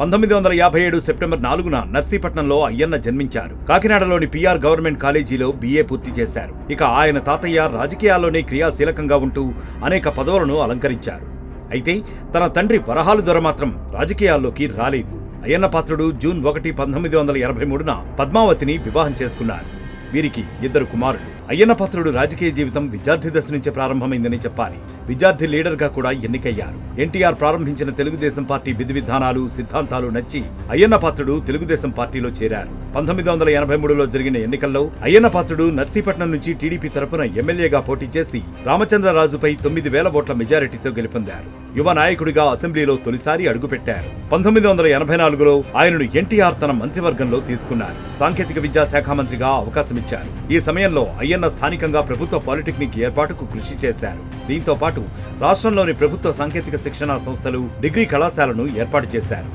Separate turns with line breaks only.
1957 September 4న నర్సీపట్నంలో Ayyanna జన్మించారు. కాకినాడలోని PR government కాలేజీలో BA పూర్తి చేశారు. ఇక ఆయన తాతయ్య రాజకీయాల్లోనే క్రియాశీలకంగా ఉంటూ అనేక పదవులను అలంకరించారు. అయితే తన తండ్రి వరహాలు దొర మాత్రం రాజకీయాల్లోకి రాలేదు. అయ్యన్న పాత్రుడు జూన్ 1, 1983న పద్మావతిని వివాహం చేసుకున్నారు. వీరికి 2 కుమారులు. అయ్యన్న పాత్రుడు రాజకీయ జీవితం విద్యార్థి దశ నుంచే ప్రారంభమైందని చెప్పాలి. విద్యార్థి లీడర్ గా కూడా ఎన్నికయ్యారు. ఎన్టీఆర్ ప్రారంభించిన తెలుగుదేశం పార్టీ విధి విధానాలు, సిద్ధాంతాలు నచ్చి అయ్యన్న పాత్రుడు తెలుగుదేశం పార్టీలో చేరారు. 1983లో జరిగిన ఎన్నికల్లో అయ్యన్న పాత్రుడు నర్సీపట్నం నుంచి టీడీపీ తరపున ఎమ్మెల్యేగా పోటీ చేసి రామచంద్రరాజుపై 9,000 ఓట్ల మెజారిటీతో గెలుపొందారు. యువ నాయకుడిగా అసెంబ్లీలో తొలిసారి అడుగుపెట్టారు. 1984లో ఆయనను ఎన్టీఆర్ తన మంత్రివర్గంలో తీసుకున్నారు. సాంకేతిక విద్యా శాఖ మంత్రిగా అవకాశమిచ్చారు. ఈ సమయంలో అయ్యన్న స్థానికంగా ప్రభుత్వ పాలిటెక్నిక్ ఏర్పాటుకు కృషి చేశారు. దీంతో పాటు రాష్ట్రంలోని ప్రభుత్వ సాంకేతిక శిక్షణా సంస్థలు, డిగ్రీ కళాశాలను ఏర్పాటు చేశారు.